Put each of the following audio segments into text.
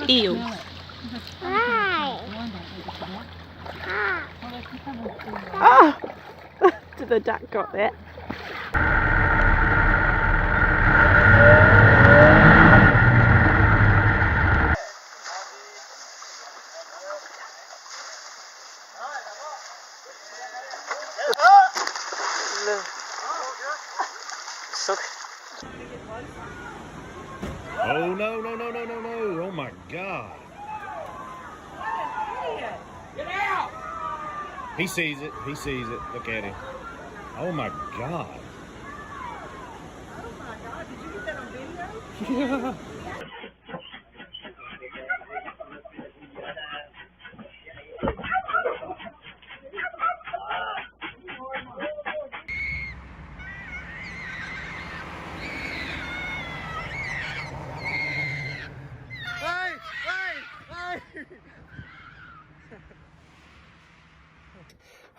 Ew. Ah! Did the duck got that? Oh no, no, no, no, no, no. Oh my God. Get out! He sees it. He sees it. Look at him. Oh my God. Oh my God, did you get that on video? Yeah.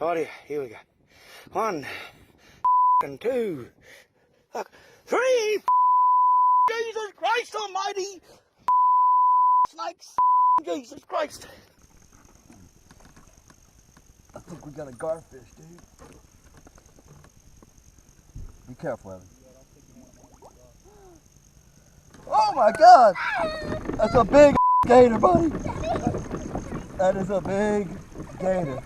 Alrighty, here we go. 1, and 2, 3. Jesus Christ Almighty! Snakes! Jesus Christ! I think we got a garfish, dude. Be careful, Evan. Oh my God! That's a big gator, buddy. That is a big gator.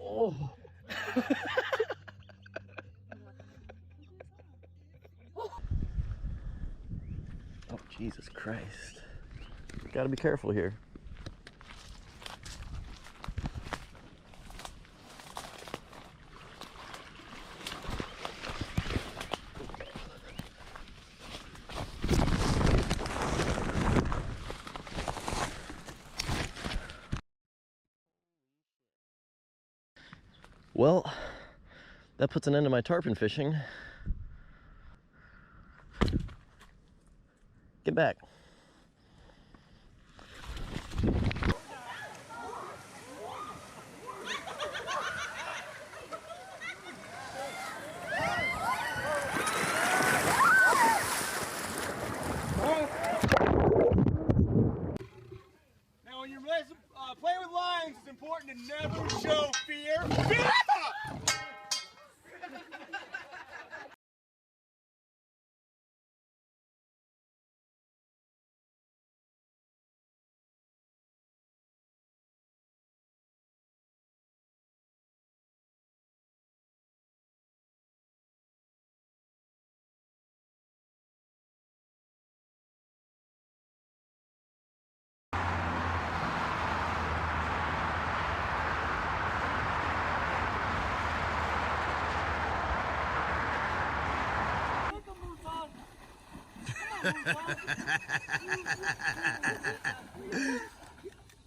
Oh. Oh, Jesus Christ. Gotta be careful here. Well, that puts an end to my tarpon fishing. Get back. Now, when you're playing with lines, it's important to never show fear.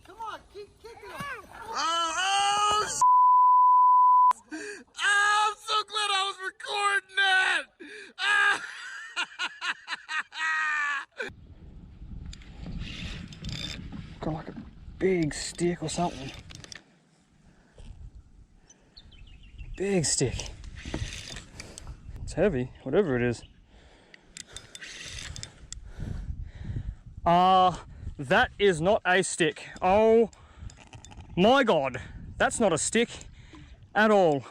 Come on, keep kicking him. Oh, I'm so glad I was recording that. Got like a big stick or something. Big stick. heavy, whatever it is. That is not a stick. Oh my God, that's not a stick at all.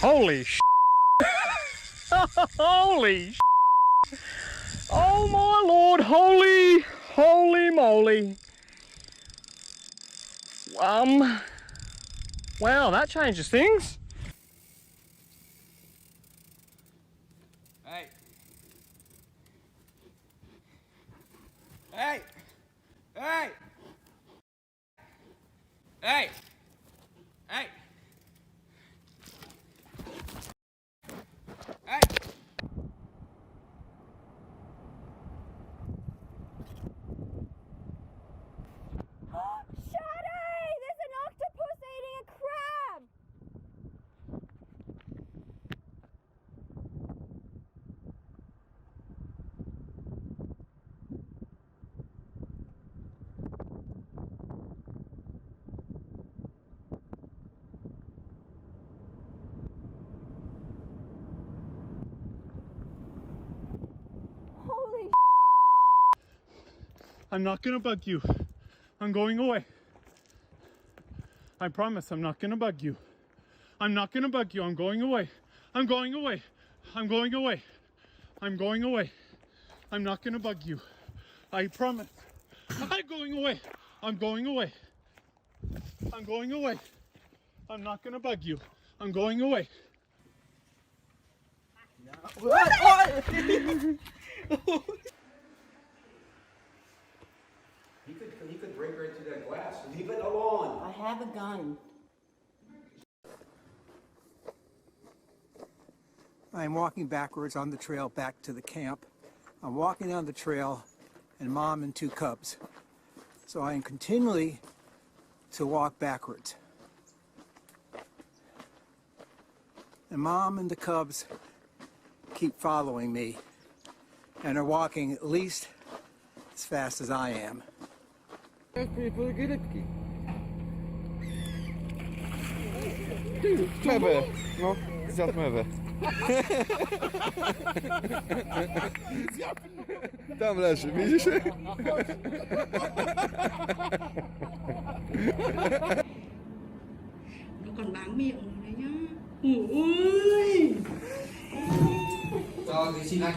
Holy sh! Holy sh! Oh my Lord, holy moly. Wow, that changes things. Hey. Hey. Hey. Hey. Hey. Hey. Shadi! There's an octopus eating a crab! Holy I'm not gonna bug you. I'm going away. I promise I'm not gonna bug you. I'm not gonna bug you. I'm going away. I'm going away. I'm going away. I'm going away. I'm not gonna bug you. I promise. I'm going away. I'm going away. I'm going away. I'm not gonna bug you. I'm going away. He could break right through that glass. Leave it alone. I have a gun. I'm walking backwards on the trail back to the camp. I'm walking down the trail and Mom and 2 cubs. So I am continually to walk backwards. And Mom and the cubs keep following me and are walking at least as fast as I am. Mewy, no, zjadł mewy. Tam leży, widzisz? แล้วก่อนล้างมีดออกมาเลยเนี่ยโอ้ย Cho thì xin anh